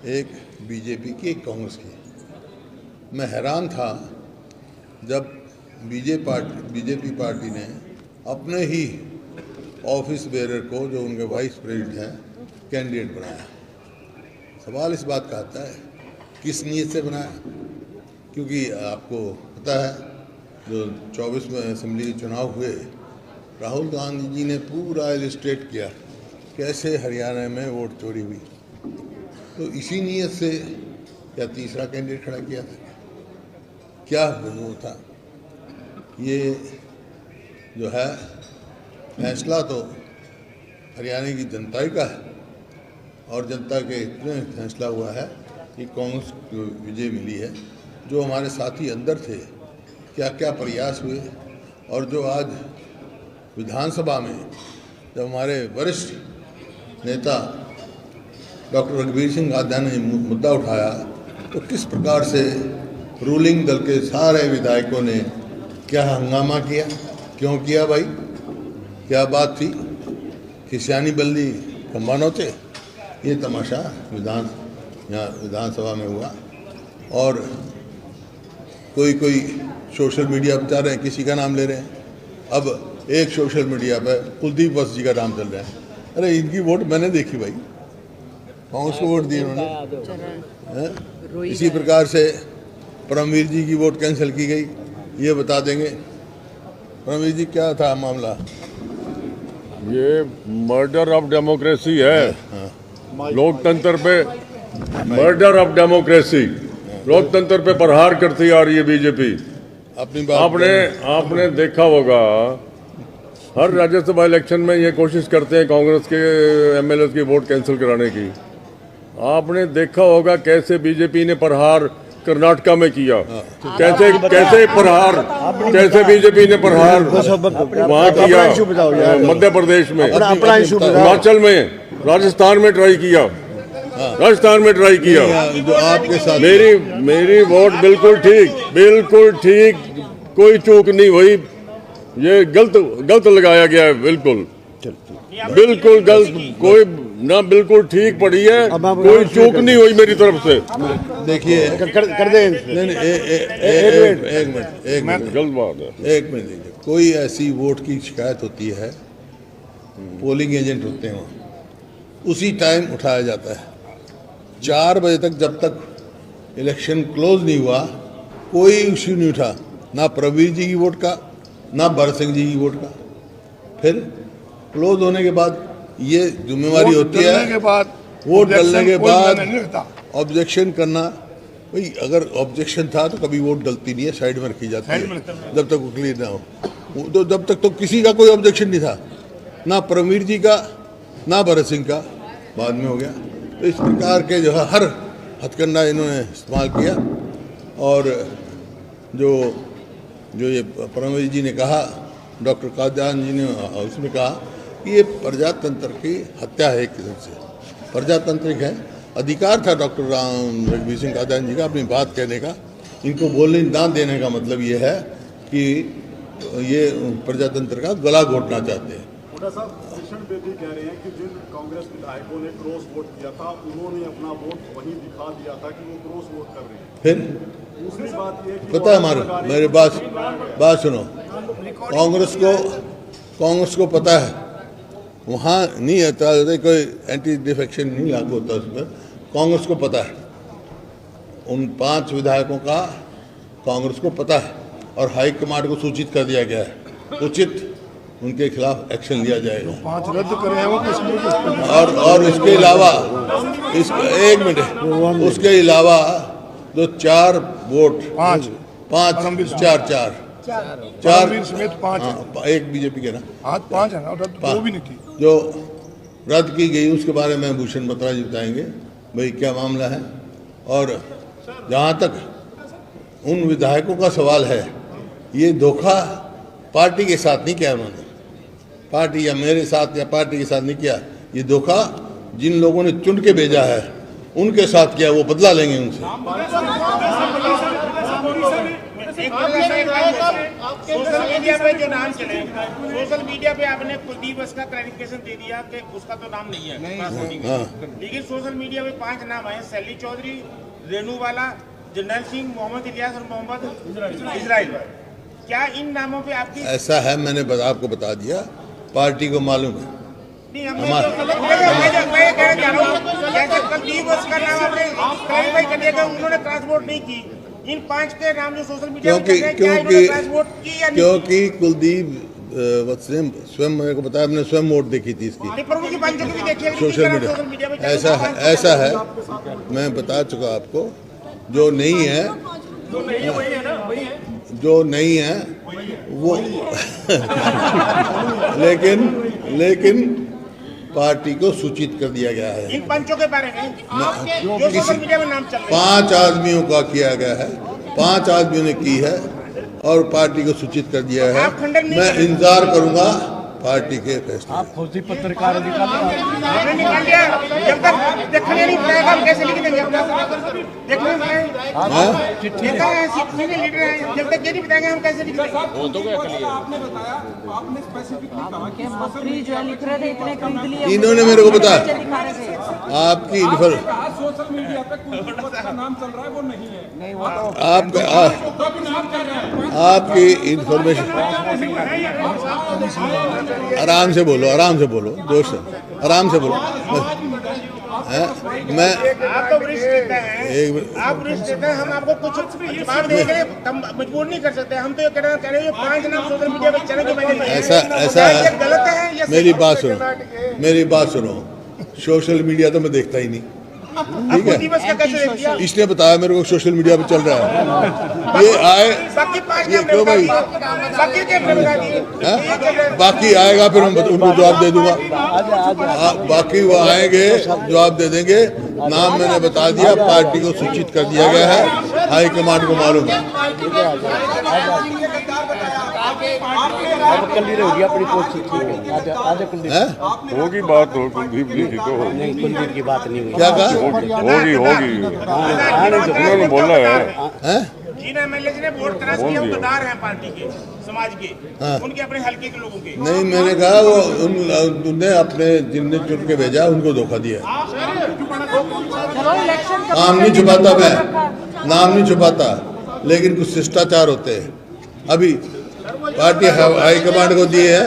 एक बीजेपी की, एक कांग्रेस की। मैं हैरान था जब बीजेपी पार्टी ने अपने ही ऑफिस बेरर को, जो उनके वाइस प्रेसिडेंट हैं, कैंडिडेट बनाया। सवाल इस बात का आता है किस नीयत से बनाया, क्योंकि आपको पता है जो 24 में असेंबली के चुनाव हुए, राहुल गांधी जी ने पूरा इलस्ट्रेट किया कैसे हरियाणा में वोट चोरी हुई। तो इसी नीयत से क्या तीसरा कैंडिडेट खड़ा किया था, क्या वो था। ये जो है फैसला तो हरियाणा की जनता ही का है, और जनता के इतने फैसला हुआ है कि कांग्रेस को विजय मिली है। जो हमारे साथी अंदर थे, क्या क्या प्रयास हुए, और जो आज विधानसभा में जब हमारे वरिष्ठ नेता डॉक्टर रघुवीर सिंह कादियानी ने मुद्दा उठाया, तो किस प्रकार से रूलिंग दल के सारे विधायकों ने क्या हंगामा किया। क्यों किया भाई, क्या बात थी, खिसियानी बल्ली खंबानो थे। ये तमाशा यहाँ विधानसभा में हुआ। और कोई सोशल मीडिया पर जा रहे हैं, किसी का नाम ले रहे हैं। अब एक सोशल मीडिया पर कुलदीप वत्स जी का नाम चल रहा है। अरे इनकी वोट मैंने देखी भाई, कांग्रेस को वोट दिए उन्होंने। इसी प्रकार से परमवीर जी की वोट कैंसिल की गई। ये बता देंगे परमवीर जी क्या था मामला। ये मर्डर ऑफ डेमोक्रेसी है। लोकतंत्र पे मर्डर ऑफ डेमोक्रेसी, लोकतंत्र पे प्रहार करती आ रही है बीजेपी। अपनी बात आपने देखा होगा, हर राज्यसभा इलेक्शन में ये कोशिश करते हैं कांग्रेस के एमएलए की वोट कैंसिल कराने की। आपने देखा होगा कैसे बीजेपी ने प्रहार कर्नाटका में किया, कैसे बीजेपी ने प्रहार वहाँ किया, मध्य प्रदेश में, हिमाचल में, राजस्थान में ट्राई किया, जो आपके साथ मेरी वोट बिल्कुल ठीक, कोई चूक नहीं हुई। ये गलत लगाया गया है, बिल्कुल गलत, कोई ना बिल्कुल ठीक पड़ी है, कोई चूक नहीं हुई मेरी तरफ से। देखिए कर दे एक मिनट गलत बात है। एक मिनट देखिए, कोई ऐसी वोट की शिकायत होती है, पोलिंग एजेंट होते हैं वहाँ, उसी टाइम उठाया जाता है। 4 बजे तक, जब तक इलेक्शन क्लोज नहीं हुआ, कोई इश्यू नहीं उठा, ना प्रवीर जी की वोट का, ना भरत सिंह जी की वोट का। फिर क्लोज होने के बाद ये जिम्मेवारी होती है, वोट डलने के बाद ऑब्जेक्शन करना। भाई अगर ऑब्जेक्शन था तो कभी वोट डलती नहीं है, साइड में रखी जाती है जब तक वो क्लियर ना हो। तो जब तक तो किसी का कोई ऑब्जेक्शन नहीं था, ना प्रवीर जी का, ना भरत सिंह का, बाद में हो गया। तो इस प्रकार के जो है हर हथकंडा इन्होंने इस्तेमाल किया। और जो ये परमवीर जी ने कहा, डॉक्टर कादियानी जी ने उसमें कहा कि ये प्रजातंत्र की हत्या है। एक किस्म से प्रजातांत्रिक है, अधिकार था डॉक्टर रघुवीर सिंह कादियानी जी का अपनी बात कहने का। इनको बोलने ना देने का मतलब ये है कि ये प्रजातंत्र का गला घोटना चाहते हैं। किशन बेदी कह रहे हैं कि जिन कांग्रेस विधायकों ने क्रॉस वोट किया था, उन्होंने अपना वोट वहीं दिखा दिया था कि वो क्रॉस वोट कर रहे हैं। फिर दूसरी बात ये कि पता है, मेरे बात सुनो, कांग्रेस को पता है, वहाँ नहीं होता, कोई एंटी डिफेक्शन नहीं लागू होता उस पर। कांग्रेस को पता है, उन 5 विधायकों का कांग्रेस को पता है, और हाई कमांड को सूचित कर दिया गया है, उचित उनके खिलाफ एक्शन लिया जाएगा। 5 रद्द करे वो और इसके अलावा एक मिनट, उसके अलावा जो 4 वोट 5 4 समेत 5 एक बीजेपी के ना, आज 5 है ना, रद्द भी नहीं थी जो रद्द की गई, उसके बारे में भूषण बत्रा जी बताएंगे भाई क्या मामला है। और जहाँ तक उन विधायकों का सवाल है, ये धोखा पार्टी के साथ नहीं किया उन्होंने, पार्टी या मेरे साथ या पार्टी के साथ नहीं किया। ये धोखा जिन लोगों ने चुन के भेजा है उनके साथ किया, वो बदला लेंगे उनसे। सोशल मीडिया पे जो नाम चले, सोशल मीडिया पे आपने कुलदीप का क्लैरिफिकेशन दे दिया कि उसका तो नाम नहीं है, लेकिन सोशल मीडिया पे 5 नाम आए, सैली चौधरी, रेणुवाला, जनरल सिंह, मोहम्मद इलियास और मोहम्मद इजराइल। क्या इन नामों पे आपकी? ऐसा है, मैंने आपको बता दिया, पार्टी को मालूम है। नहीं, मैं कह रहा हूँ जैसे कुलदीप का नाम आपने क्लैरिफाई कर दिया कि उन्होंने क्रॉस वोट नहीं की, इन 5 के नाम जो सोशल मीडिया पे चल रहे हैं, क्या इन्होंने क्रॉस वोट की या नहीं? क्योंकि कुलदीप स्वयं मेरे को बताया, मैंने स्वयं वोट देखी थी इसकी सोशल मीडिया। ऐसा है, मैं बता चुका आपको, जो नहीं है वो लेकिन पार्टी को सूचित कर दिया गया है। इन पंचों के बारे में जो सोशल मीडिया में नाम चल रहे हैं, 5 आदमियों का किया गया है, 5 आदमियों ने की है और पार्टी को सूचित कर दिया है। मैं इंतजार करूंगा पार्टी के फैसले। आप खुद ही पत्रकार निकाल दिया, जब तक देखने नहीं पाएगा हम कैसे लिख देंगे अपना? देखने नहीं पाएगा, लीडर है, जब तक ये नहीं बताएंगे हम कैसे लिख देंगे? आपने बताया, आपने स्पेसिफिकली कहा कि मंत्री जो है लिख रहे थे इतने खरीद लिए, इन्होंने मेरे को बताया आपकी सोशल मीडिया पे कुलदीप का नाम चल रहा है, वो नहीं है, नहीं वो तो आपकी इंफॉर्मेशन। आराम से बोलो, दोस्त, आराम से बोलो। मैं आप तो वरिष्ठ नेता हैं, आप वरिष्ठ नेता हैं, हम आपको कुछ जवाब देने के लिए मजबूर नहीं कर सकते। हम तो ये कह रहे हैं 5 नाम सोशल मीडिया पे चले तो ऐसा है, गलत है या मेरी बात सुनो, सोशल मीडिया तो मैं देखता ही नहीं, ठीक है? इसने बताया मेरे को सोशल मीडिया पे चल रहा है, ये आए क्यों भाई? बाकी आएगा फिर हम उनको जवाब दे दूंगा। बाकी वो आएंगे, जवाब दे देंगे। नाम मैंने बता दिया, पार्टी को सूचित कर दिया गया है, हाईकमांड को मालूम है। होगी बात, हो कुलदीप जी की तो नहीं, कुलदीप की बात नहीं हुई। क्या कहा? होगी उन्होंने बोला है। जिन एमएलए ने वोट तलाश किया वो गद्दार हैं पार्टी के, समाज के, उनके अपने हल्के के लोगों के। नहीं, मैंने कहा वो उनने अपने जिनने चुन के भेजा उनको धोखा दिया। नाम नहीं छुपाता मैं, नाम नहीं छुपाता, लेकिन कुछ शिष्टाचार होते हैं। अभी पार्टी हाईकमांड को दिए हैं,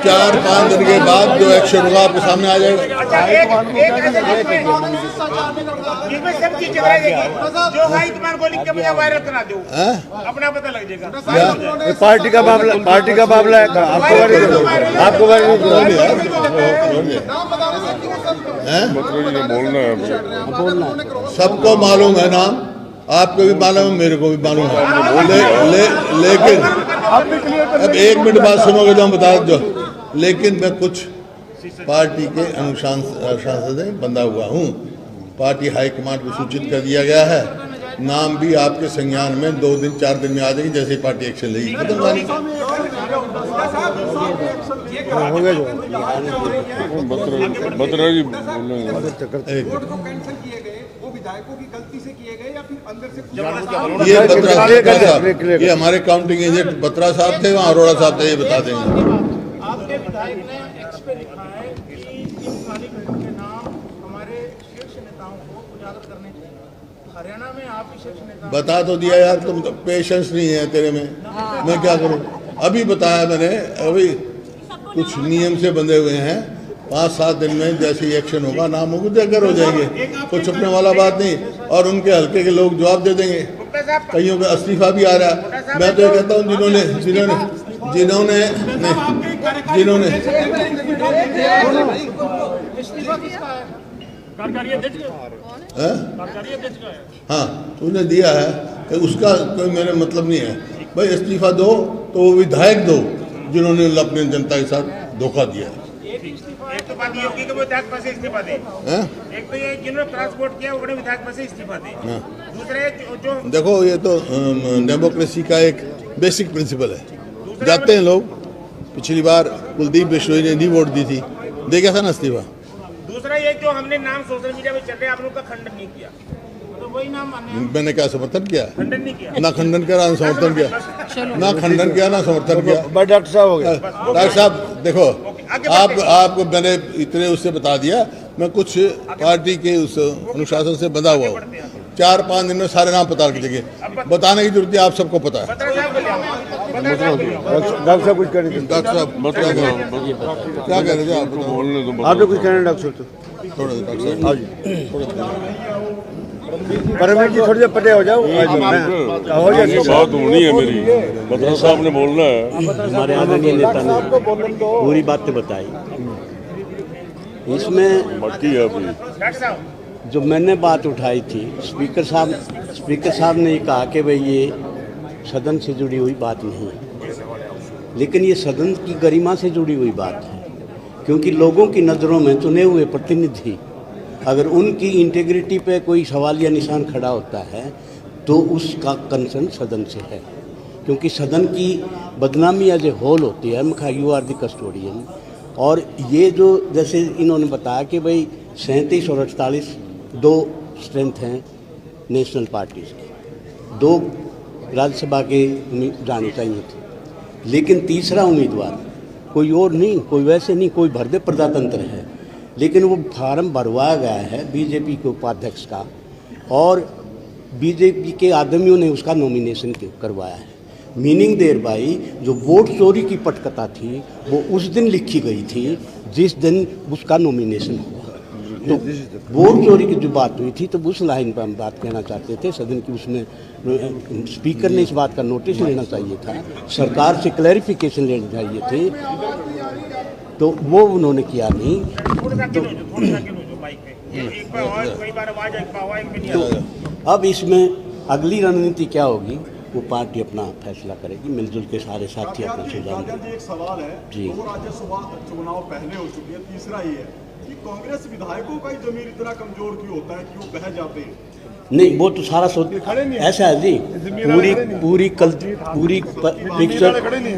4-5 दिन के बाद जो एक्शन होगा आपके सामने आ जाएगा। जो हाईकमांड को लिख के मुझे वायरल करा दो, अपना पता लग जाएगा। पार्टी का मामला है, आपको बोलना है। सबको मालूम है नाम, आपको भी मालूम है, मेरे को भी मालूम है, लेकिन अब 1 मिनट बाद सुनोगे तो हम बता दो। लेकिन मैं कुछ पार्टी के अनुशासन से बंधा हुआ हूँ, पार्टी हाईकमांड को सूचित कर दिया गया है। नाम भी आपके संज्ञान में 2 दिन 4 दिन में आ जाएगी, जैसे ही पार्टी एक्शन लेगी। विधायकों की गलती से किए गए या फिर अंदर से? ये हमारे काउंटिंग एजेंट बत्रा साहब थे, वहाँ अरोड़ा साहब थे, ये बता देंगे। आपके विधायक ने एक्स पे लिखा है कि इन खाली घरों के नाम हमारे शीर्ष नेताओं को उजागर करने चाहिए। हरियाणा में आप ही शीर्ष नेता बता तो दिया यार, तुम तो पेशेंस नहीं है तेरे में, मैं क्या करूँ? अभी बताया मैंने, अभी कुछ नियम से बंधे हुए हैं, 5-7 दिन में जैसे ही एक्शन होगा, नाम होगा देकर हो जाएंगे, कुछ छुपने वाला बात नहीं। और उनके हल्के के लोग जवाब दे देंगे। कईयों का इस्तीफा भी आ रहा है। मैं तो ये कहता हूँ जिन्होंने हाँ उन्हें दिया है, उसका कोई मेरा मतलब नहीं है भाई। इस्तीफा दो तो वो विधायक दो जिन्होंने अपने जनता के साथ धोखा दिया। एक तो बात योगी के विधायक पद से इस्तीफा दे, एक तो ये जिन्होंने ट्रांसपोर्ट किया वो बड़े विधायक पद से इस्तीफा दे। दूसरे जो देखो, ये तो डेमोक्रेसी का एक बेसिक प्रिंसिपल है। जाते हैं लोग, पिछली बार कुलदीप बिश्नोई ने नहीं वोट दी थी, दे गया था ना इस्तीफा। दूसरा ये जो हमने नाम सोशल मीडिया में चल रहे हैं, आपने उनका खंडन नहीं किया। वही नाम माने, मैंने क्या समर्थन किया? खंडन नहीं किया। ना खंडन किया ना समर्थन किया, ना खंडन किया ना समर्थन किया। डॉक्टर साहब हो गए। डॉक्टर साहब देखो, आपको मैंने इतने उससे बता दिया, मैं कुछ पार्टी के उस अनुशासन से बंधा हुआ हूँ। 4-5 दिन में सारे नाम पता कर देंगे, बताने की जरूरत है, आप सबको पता है। डॉक्टर साहब कुछ कह रहे थे। डॉक्टर साहब क्या कह रहे थे? आप बताओ। आपने कुछ कहना है डॉक्टर साहब? तो थोड़ा डॉक्टर साहब परमेश जी थोड़ी देर पटे हो जाओ। ये बात होनी है मेरी, बत्रा साहब ने बोलना है। हमारे आदरणीय नेता ने पूरी बातें बताई। इसमें मटकी है अभी। डॉक्टर साहब जो मैंने बात उठाई थी, स्पीकर साहब ने ये कहा कि भाई ये सदन से जुड़ी हुई बात नहीं है, लेकिन ये सदन की गरिमा से जुड़ी हुई बात है, क्योंकि लोगों की नज़रों में चुने हुए प्रतिनिधि अगर उनकी इंटीग्रिटी पे कोई सवाल या निशान खड़ा होता है तो उसका कंसर्न सदन से है, क्योंकि सदन की बदनामी एज ए होल होती है। मैं यू आर द कस्टोडियन। और ये जो जैसे इन्होंने बताया कि भाई 37 और 48 दो स्ट्रेंथ हैं नेशनल पार्टीज़ की, 2 राज्यसभा के जाने चाहिए थे, लेकिन तीसरा उम्मीदवार कोई और नहीं, कोई वैसे नहीं, कोई भरदे प्रजातंत्र है, लेकिन वो फार्म भरवाया गया है बीजेपी के उपाध्यक्ष का, और बीजेपी के आदमियों ने उसका नॉमिनेशन करवाया है। मीनिंग देयर बाई जो वोट चोरी की पटकथा थी वो उस दिन लिखी गई थी जिस दिन उसका नॉमिनेशन हुआ। तो वोट चोरी की जो बात हुई थी तो उस लाइन पर हम बात कहना चाहते थे। सदन की उसमें स्पीकर ने इस बात का नोटिस लेना चाहिए था, सरकार से क्लैरिफिकेशन लेनी चाहिए थी, तो वो उन्होंने किया नहीं। तो अब इसमें अगली रणनीति क्या होगी वो पार्टी अपना फैसला करेगी, मिलजुल के सारे साथी अपना सुझाव देंगे। एक सवाल है जी। 2 राज्यसभा चुनाव पहले हो चुके हैं, तीसरा ये है कि कांग्रेस विधायकों का ही जमीर इतना कमजोर क्यों होता है कि वो बह जाते हैं? नहीं, वो तो सारा सोच ऐसा है जी,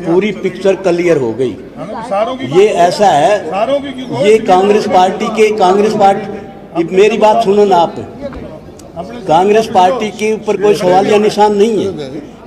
पूरी पिक्चर क्लियर हो गई। ये ऐसा है, ये कांग्रेस पार्टी मेरी बात सुनो ना आप, कांग्रेस पार्टी के ऊपर कोई सवालिया निशान नहीं है,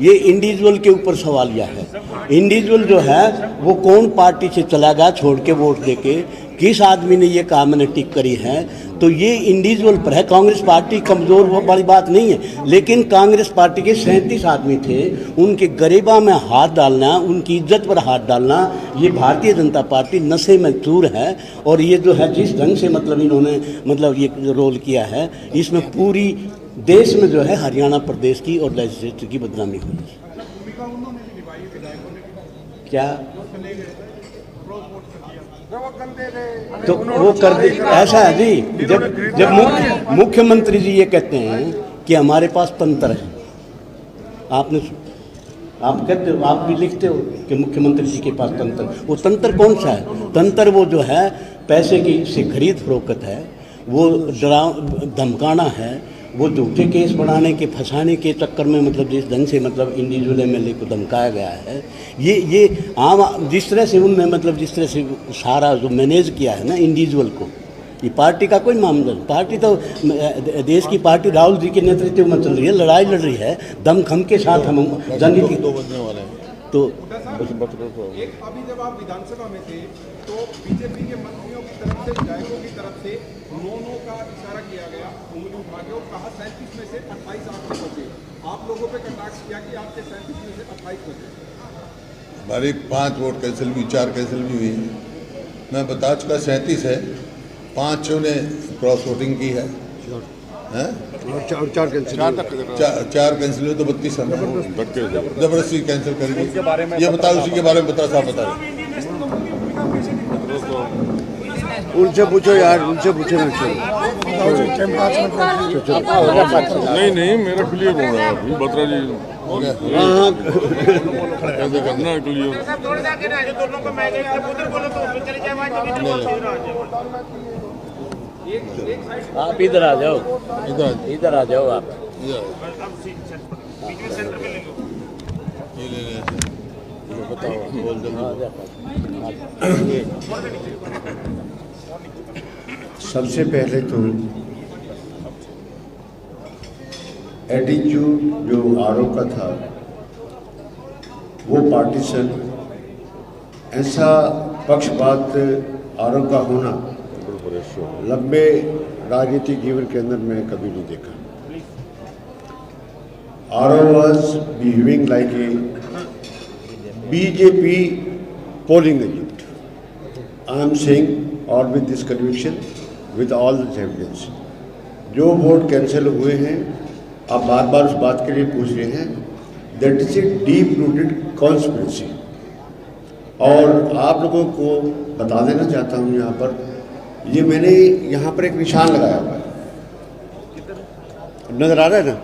ये इंडिविजुअल के ऊपर सवालिया है। इंडिविजुअल जो है वो कौन पार्टी से चला गया छोड़ के वोट देके, किस आदमी ने ये काम मैंने टिक करी है, तो ये इंडिविजुअल पर है। कांग्रेस पार्टी कमज़ोर वो बड़ी बात नहीं है, लेकिन कांग्रेस पार्टी के 37 आदमी थे, उनके गरेबा में हाथ डालना, उनकी इज्जत पर हाथ डालना, ये भारतीय जनता पार्टी नशे में चूर है। और ये जो है जिस ढंग से मतलब इन्होंने मतलब ये रोल किया है, इसमें पूरी देश में जो है हरियाणा प्रदेश की और लेजिस्लेचर की बदनामी हुई। क्या तो वो कर दे, ऐसा है जी, जब मुख्यमंत्री जी ये कहते हैं कि हमारे पास तंत्र है, आप कहते हो, आप भी लिखते हो कि मुख्यमंत्री जी के पास तंत्र, वो तंत्र कौन सा है? तंत्र वो जो है पैसे की से खरीद फरोख्त है, वो धमकाना है, वो झूठे केस बढ़ाने के फंसाने के चक्कर में मतलब जिस ढंग से मतलब इंडिविजुअल एमएलए को धमकाया गया है, ये आम जिस तरह से उनने मतलब जिस तरह से सारा जो मैनेज किया है ना इंडिविजुअल को, ये पार्टी का कोई मामला नहीं। पार्टी तो देश की पार्टी राहुल जी के नेतृत्व में चल रही है, लड़ाई लड़ रही है दमखम के साथ। हम राजनीति तो अभी जब आप विधानसभा में थे तो बीजेपी के मंत्रियों की तरफ से, विधायकों की तरफ से नो का इशारा किया गया, उंगली उठा के, और कहा 37 में से 28 आपके बचे। आप लोगों पे कटाक्ष किया कि आपके 37 में से 28 बचे। हमारी 5 वोट कैंसिल भी, 4 कैंसिल भी हुई। मैं बता चुका 37 है, 5 ने क्रॉस वोटिंग की है, और 4 कैंसिल, 4 कैंसिल हुए तो 32 है, जबरदस्ती कैंसिल करेंगे। ये बताओ, उसी के बारे में बता साहब बता रहे। उनसे पूछो यार, उनसे पूछो ना। नहीं मेरा क्लियर हो रहा है अभी, बत्रा जी हो गया। कैसे करना है क्लियर? आप इधर आ जाओ, इधर आ जाओ आप। ये ले ले, बताओ, बोल दो। सबसे पहले तो एटीट्यूड जो आरोप का था वो पार्टीशन, ऐसा पक्षपात आरोप का होना लंबे राजनीतिक जीवन के अंदर मैंने कभी नहीं देखा। आरोप was behaving like a BJP polling agent. I am saying और with this conviction, with all the evidence, जो वोट कैंसिल हुए हैं आप बार बार उस बात के लिए पूछ रहे हैं, that is a deep rooted conspiracy. और आप लोगों को बता देना चाहता हूँ यहाँ पर, ये मैंने यहाँ पर एक निशान लगाया हुआ है, नजर आ रहा है ना?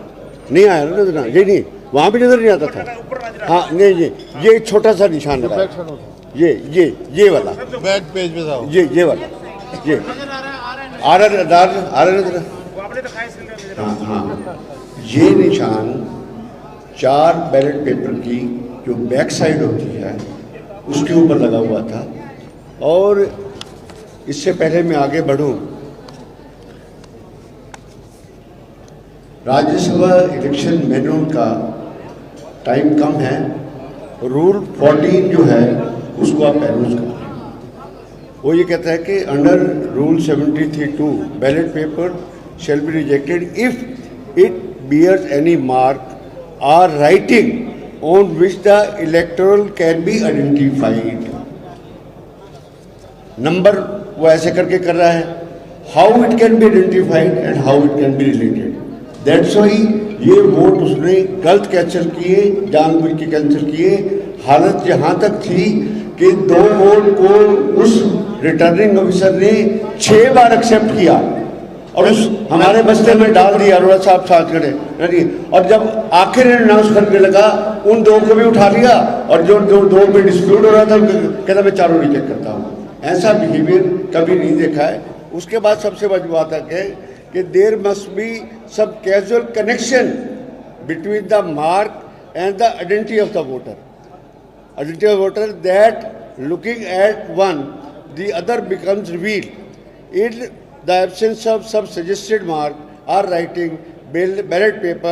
नहीं आया ना नजर? ये नहीं, वहाँ भी नजर नहीं आता था। हाँ नहीं, ये छोटा सा निशान लगाया, ये वाला बैक पेज पे था, ये वाला, ये आ रहा नजर। हाँ हाँ, ये निशान 4 बैलेट पेपर की जो बैक साइड होती है उसके ऊपर लगा हुआ था। और इससे पहले मैं आगे बढ़ूं, राज्यसभा इलेक्शन मैनुअल का टाइम कम है, रूल 14 जो है उसको आप पेरूज करें। वो ये कहता है कि under rule 73(2) ballot paper shall be rejected if it bears any mark or writing on which the electoral can be identified. Number वो ऐसे करके कर रहा है, how it can be identified and how it can be related. That's why ये vote उसने गलत cancel किए, जानबूझ के कैंसिल किए। हालत यहाँ तक थी कि 2 वोट को उस रिटर्निंग ऑफिसर ने 6 बार एक्सेप्ट किया और उस हमारे बस्ते में डाल दिया, अरोड़ा साहब साथ खड़े। और जब आखिर अनाउंस करने लगा, उन 2 को भी उठा लिया और जो 2 में डिस्प्यूट हो रहा था कहता मैं 4 रिजेक्ट करता हूँ। ऐसा बिहेवियर कभी नहीं देखा है। उसके बाद सबसे बड़ी बात है कि there must be some causal connection between the mark and the identity of the voter. Identity of voter that looking at one the other becomes revealed. In the absence of some suggested mark or writing, ballot paper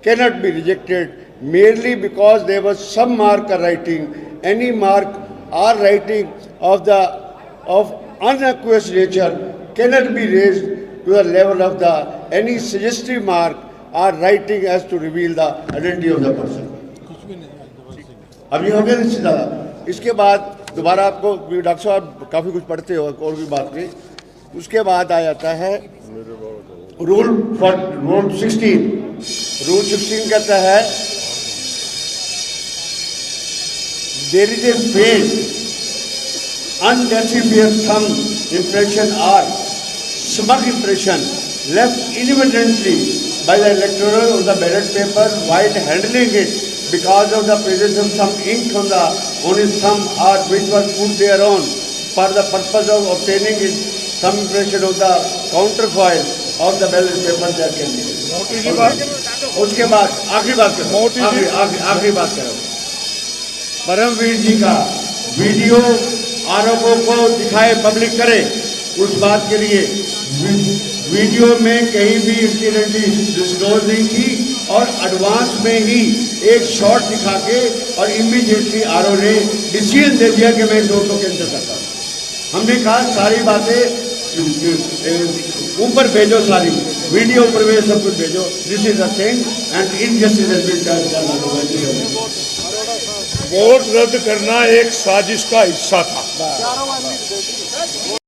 cannot be rejected merely because there was some mark or writing. Any mark or writing of unaqueous nature cannot be raised to the level of the any suggestive mark or writing as to reveal the identity of the person. अब ये हो गया इससे ज़्यादा। इसके बाद दोबारा आपको डॉक्टर साहब काफ़ी कुछ पढ़ते हो और भी बात नहीं। उसके बाद आ जाता है रूल 16। रूल 16 कहता है there is a face undecipherable thumb impression or smudge impression left inadvertently by the electoral of the ballot paper while handling it because of the presence of some ink on his thumb or which was put thereon for the purpose of obtaining it some impression of the counterfoil of the ballot paper that can be. उसके बाद आखिरी बात करो, आखिरी बात करो। परमवीर जी का video आरोपों को दिखाए, पब्लिक करे, उस बात के लिए वीडियो में कहीं भी इंसिडेंटली डिस्क्लोज नहीं की और एडवांस में ही एक शॉट दिखा के और इमीडिएटली आरओ ने डिसीजन दे दिया कि मैं इस वोट को कैंसिल करता हूँ। हमने कहा सारी बातें ऊपर भेजो, सारी वीडियो ऊपर भेजो, सब कुछ भेजो। This is the thing and injustice has been done. Vote रद्द करना एक साजिश का हिस्सा था।